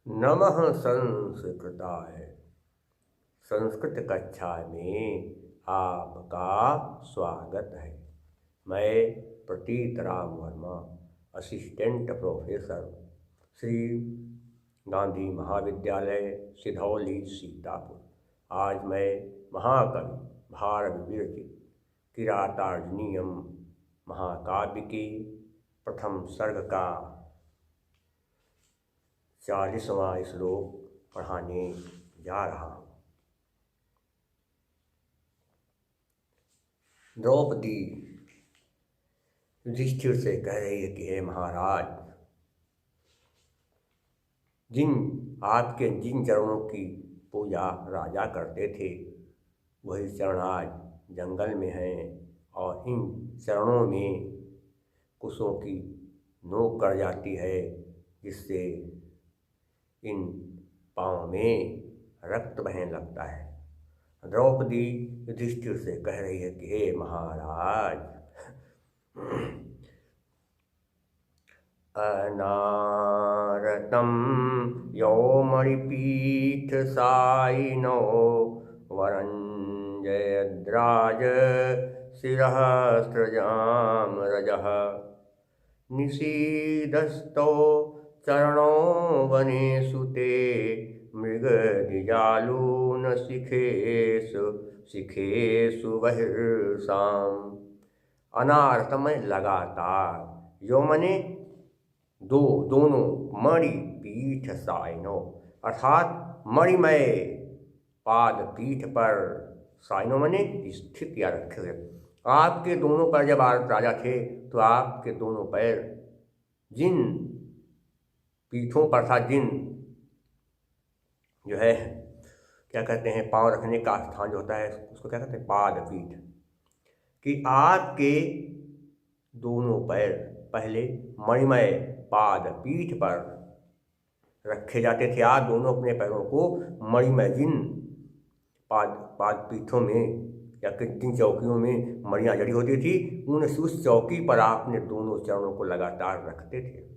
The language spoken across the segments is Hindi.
नमः संस्कृताय। संस्कृत कक्षा में आपका स्वागत है। मैं प्रतीत राम वर्मा, असिस्टेंट प्रोफेसर, श्री गांधी महाविद्यालय, सिधौली, सीतापुर। आज मैं महाकवि भारत विरचित किरातार्जुनीयम महाकाव्य के प्रथम सर्ग का 40वां श्लोक पढ़ाने जा रहा हूँ। द्रौपदी युधिष्ठिर से कह रही है कि हे महाराज, आपके जिन चरणों की पूजा राजा करते थे वही चरण आज जंगल में हैं, और इन चरणों में कुशों की नोक कर जाती है, जिससे इन पाँव में रक्त बहने लगता है। द्रौपदी युधिष्ठिर से कह रही है कि हे महाराज, अनारतं यौमणिपीठ सायिनो वरं जयद्राज शिरः सृजाम रजः निषीदस्तो चरणो वनेषु ते मृगदिजालून शिखेषु बहिर्साम। अनारतमय लगातार, यो मने दोनों, मणि पीठ साइनो अर्थात मणिमय पाद पीठ पर, साइनो मने स्थित या रखे हुए। आपके दोनों पैर, जब राजा थे तो आपके दोनों पैर जिन पीठों पर था, जिन जो है क्या कहते हैं, पांव रखने का स्थान जो होता है उसको क्या कहते हैं, पाद पीठ, कि आपके दोनों पैर पहले मणिमय पाद पीठ पर रखे जाते थे। आप दोनों अपने पैरों को मणिमय जिन पाद पीठों में या जिन चौकियों में मणियाँ जड़ी होती थी, उस चौकी पर आपने दोनों चरणों को लगातार रखते थे।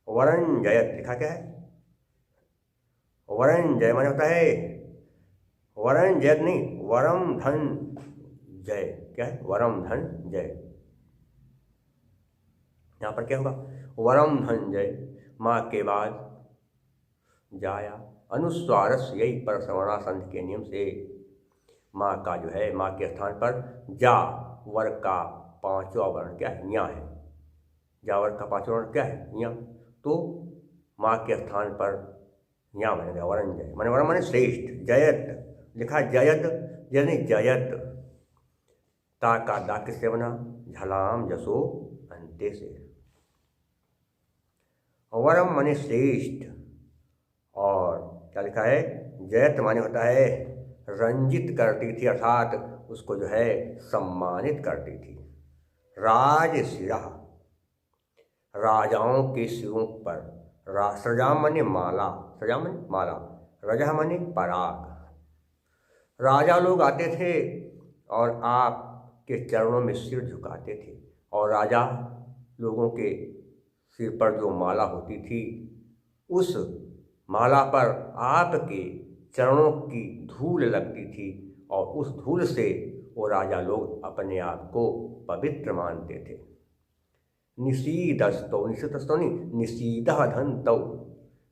वरन जयत लिखा क्या है? वरन जय माने होता है, वरन जयत नहीं, वरम धन जय। क्या है? वरम धन जय। यहाँ पर क्या होगा? वरम धन जय। माँ के बाद जाया अनुस्वारस, यही पर श्रवणासंध के नियम से माँ का जो है, माँ के स्थान पर जा वर्ग का पांचवा वर्ण क्या है? न्या है। जा वर्ग का पांचवा वर्ण क्या है? न्या। तो माँ के स्थान पर न्या बनेगा वरन जय। माने वरन माने श्रेष्ठ। जयत लिखा जयत, यानी जयत। ता का दा किससे बना? झलाम जसो अंते से। वरम माने श्रेष्ठ, और क्या लिखा है? जयत माने होता है रंजित करती थी, अर्थात उसको जो है सम्मानित करती थी। राज शिरा, राजाओं के सिरों पर। सृजाम माने माला, सृजाम माने माला, रजा माने पराग। राजा लोग आते थे और आपके चरणों में सिर झुकाते थे, और राजा लोगों के सिर पर जो माला होती थी, उस माला पर आपके चरणों की धूल लगती थी, और उस धूल से वो राजा लोग अपने आप को पवित्र मानते थे। निषीदस्तो, निषीदस्तो नहीं, निषीदः धन्तौ,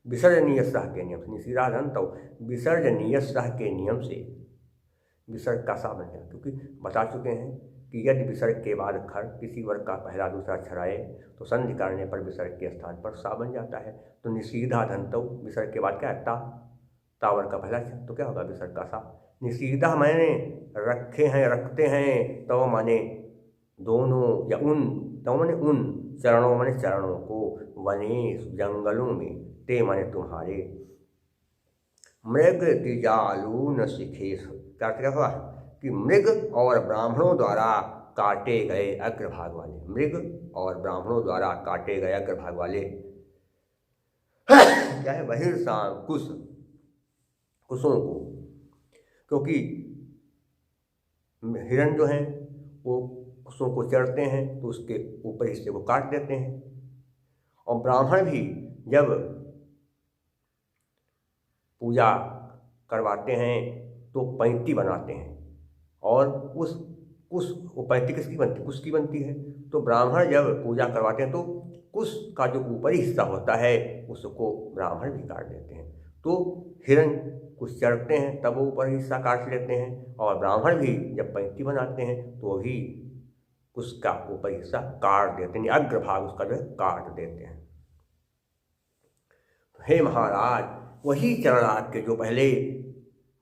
विसर्जनीय सह के नियम से, निषीदः धन्तौ विसर्जनीय सह के नियम से विसर्ग का सा बन गया, क्योंकि बता चुके हैं कि यदि विसर्ग के बाद खर किसी वर्ग का पहला दूसरा अक्षर आए तो संधि करने पर विसर्ग के स्थान पर सा बन जाता है। तो निषीधा धन्तौ, विसर्ग के बाद क्या है? ता वर्ग का पहला अक्षर, तो क्या होगा? विसर्ग का सा। निषीधा माने रखे हैं, रखते हैं, तो माने दोनों या उन, तो माने उन, चरणों माने चरणों को, वने जंगलों में, ते माने तुम्हारे, मृग दिजालून शिखेश, क्या हुआ कि मृग और ब्राह्मणों द्वारा काटे गए अग्रभाग वाले, मृग और ब्राह्मणों द्वारा काटे गए अग्रभाग वाले क्या है? बहिर्साम, कुशों को, क्योंकि हिरण जो हैं वो कुशों को चढ़ते हैं तो उसके ऊपर हिस्से को काट देते हैं, और ब्राह्मण भी जब पूजा करवाते हैं तो पैंती बनाते हैं, और उस वो पैंती किसकी बनती, कुश की बनती है। तो ब्राह्मण जब पूजा करवाते हैं तो कुश का जो ऊपरी हिस्सा होता है उसको ब्राह्मण भी काट देते हैं। तो हिरण कुछ चढ़ते हैं तब वो ऊपरी हिस्सा काट लेते हैं, और ब्राह्मण भी जब पैंती बनाते हैं तो भी उसका ऊपरी हिस्सा काट देते हैं, अग्रभाग उसका जो है काट देते हैं। तो हे महाराज, वही चरण आपके जो पहले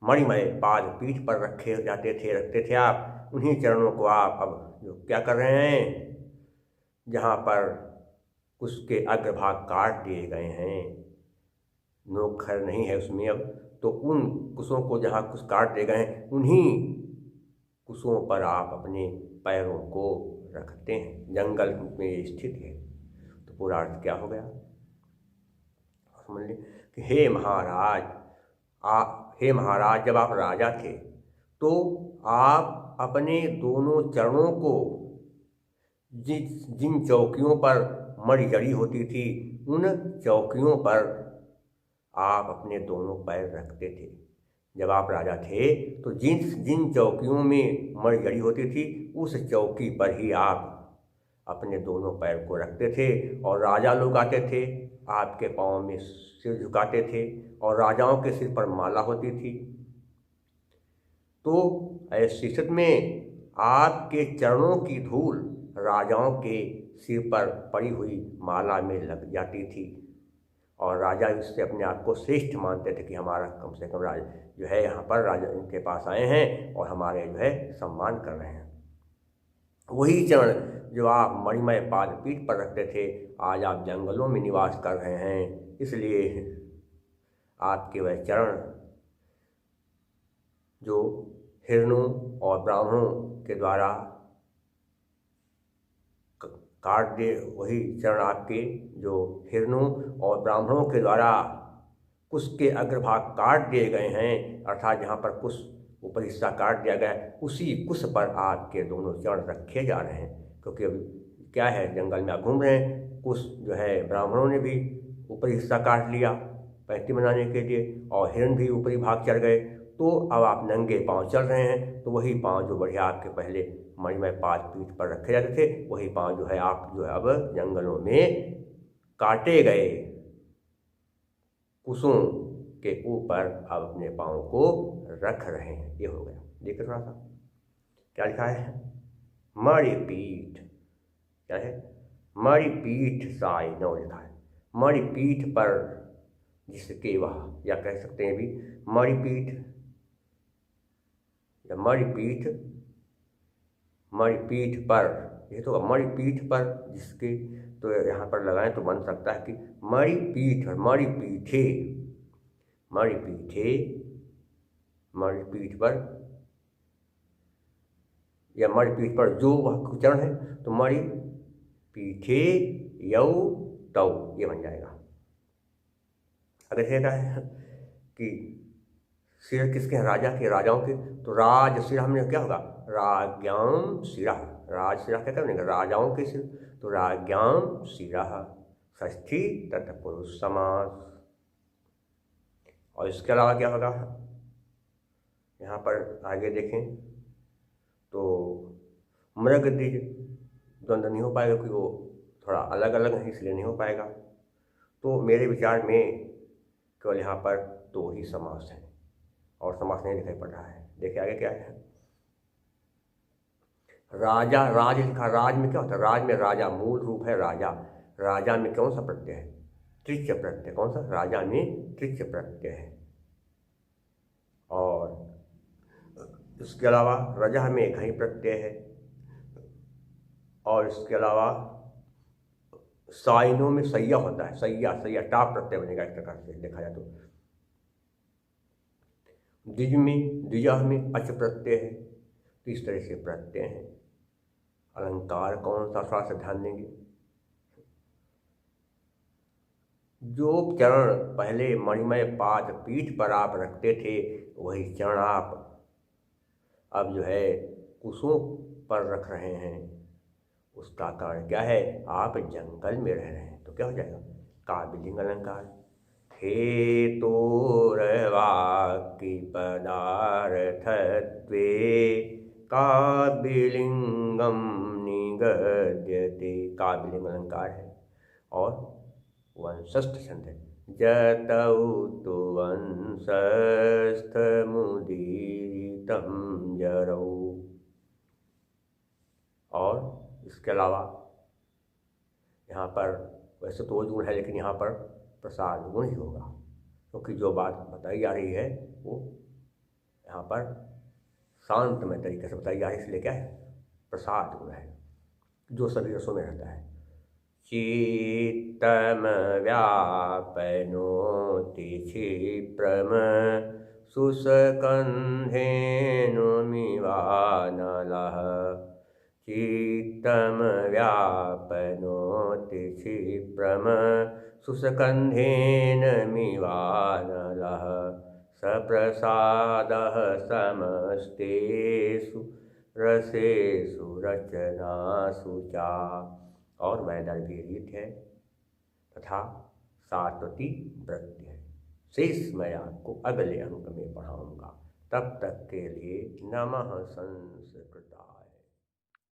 मणिमय पाद पीठ पर रखते थे आप, उन्हीं चरणों को आप अब जो क्या कर रहे हैं, जहाँ पर उसके अग्रभाग काट दिए गए हैं, नोखर नहीं है उसमें अब, तो उन कुशों को जहाँ कुछ काट दिए गए हैं उन्हीं कुशों पर आप अपने पैरों को रखते हैं। जंगल में ये स्थित है। तो पूरा अर्थ क्या हो गया समझ लें कि हे महाराज जब आप राजा थे तो आप अपने दोनों चरणों को जिन चौकियों पर मणि जड़ी होती थी उन चौकियों पर आप अपने दोनों पैर रखते थे। जब आप राजा थे तो जिन चौकियों में मणि जड़ी होती थी उस चौकी पर ही आप अपने दोनों पैर को रखते थे, और राजा लोग आते थे आपके पाँव में सिर झुकाते थे, और राजाओं के सिर पर माला होती थी। तो ऐसी स्थिति में आपके चरणों की धूल राजाओं के सिर पर पड़ी हुई माला में लग जाती थी, और राजा इससे अपने आप को श्रेष्ठ मानते थे कि हमारा कम से कम राजा जो है यहाँ पर राजा इनके पास आए हैं और हमारे जो है सम्मान कर रहे हैं। वही चरण जो आप मणिमय पाद पीठ पर रखते थे, आज आप जंगलों में निवास कर रहे हैं, इसलिए आपके वह चरण जो हिरणों और ब्राह्मणों के द्वारा काट दे, वही चरण आपके जो हिरणों और ब्राह्मणों के द्वारा कुश के अग्रभाग काट दिए गए हैं, अर्थात जहाँ पर कुश ऊपर हिस्सा काट दिया गया है उसी कुश पर आपके दोनों चरण रखे जा रहे हैं। क्योंकि अभी क्या है, जंगल में आप घूम रहे हैं, कुश जो है ब्राह्मणों ने भी ऊपरी हिस्सा काट लिया पैंती बनाने के लिए, और हिरण भी ऊपरी भाग चढ़ गए, तो अब आप नंगे पाँव चल रहे हैं। तो वही पाँव जो बढ़िया आपके पहले मणिमय पाद पीठ पर रखे जाते थे, वही पाँव जो है आप जो है अब जंगलों में काटे गए कुशों के ऊपर अब अपने पाँव को रख रहे हैं। ये हो गया। देखिए थोड़ा सा क्या लिखा है, मणिपीठ क्या है, मणिपीठ साई नौ लिखा है। मणिपीठ पर जिसके वह, या कह सकते हैं भी मणिपीठ या मणिपीठ पर, ये तो मणिपीठ पर जिसके, तो यहाँ पर लगाएं तो बन सकता है कि मणिपीठ और मणिपीठे मणिपीठ पर, या मणिपीठ पर जो वह चरण है, तो मणिपीठे यौ तौ ये बन जाएगा। अगर कहता है कि सिर किसके हैं, राजा के, राजाओं के, तो राज सिर हमने क्या होगा, राज्ञाम सिरा, राज सिरा क्या करेंगे, राजाओं के सिर, तो राज्ञाम सिरा षष्ठी तत्पुरुष समास। और इसके अलावा क्या होगा, यहाँ पर आगे देखें तो मृग द्विज द्वंद्व नहीं हो पाएगा, क्योंकि वो थोड़ा अलग अलग है इसलिए नहीं हो पाएगा। तो मेरे विचार में केवल यहाँ पर दो ही समास हैं और समास नहीं दिखाई पड़ रहा है। देखिए आगे क्या है, राजा, राज लिखा, राज में क्या होता है, राज में राजा मूल रूप है राजा, राजा में कौन सा प्रत्यय है, त्रिच प्रत्यय, कौन सा, राजा में त्रिच प्रत्यय है। और इसके अलावा रजा में घई प्रत्यय है, और इसके अलावा साइनों में सैया होता है, सैया टाप प्रत्यय बनेगा एक प्रकार से देखा जाए तो। द्विजा में अच प्रत्यय है। तो इस तरह से प्रत्यय हैं। अलंकार कौन सा, थोड़ा सा ध्यान देंगे। जो चरण पहले मणिमय पाद पीठ पर आप रखते थे वही चरण आप अब जो है कुशों पर रख रहे हैं। उसका कारण क्या है, आप जंगल में रह रहे हैं, तो क्या हो जाएगा, काव्यलिंग अलंकार। हेतोर्वाक्की पदार्थत्वे काव्यलिंगम निगद्यते। काव्यलिंग अलंकार है और वंशस्थ छंद है। जतौ तु वंशस्थमुदीरितं जरौ। और इसके अलावा यहाँ पर वैसे तो गुण है, लेकिन यहाँ पर प्रसाद गुण ही होगा, क्योंकि जो बात बताई जा रही है वो यहाँ पर शांतमय तरीके से बताई जा रही है, इसलिए क्या है, प्रसाद गुण है जो सभी रसों में रहता है। चित्तम व्यापनोति क्षिप्रम शुष्कन्धेनुमिवानलः। चित्तम व्यापनोति क्षिप्रम शुष्कन्धेनमिवानलः। सप्रसादः समस्तेषु रसेषु रचनासु चा। और वैदर्भी रीत है तथा सात्वती वृत्ति है। शेष मैं आपको अगले अंक में पढ़ाऊँगा। तब तक के लिए नमः संस्कृता।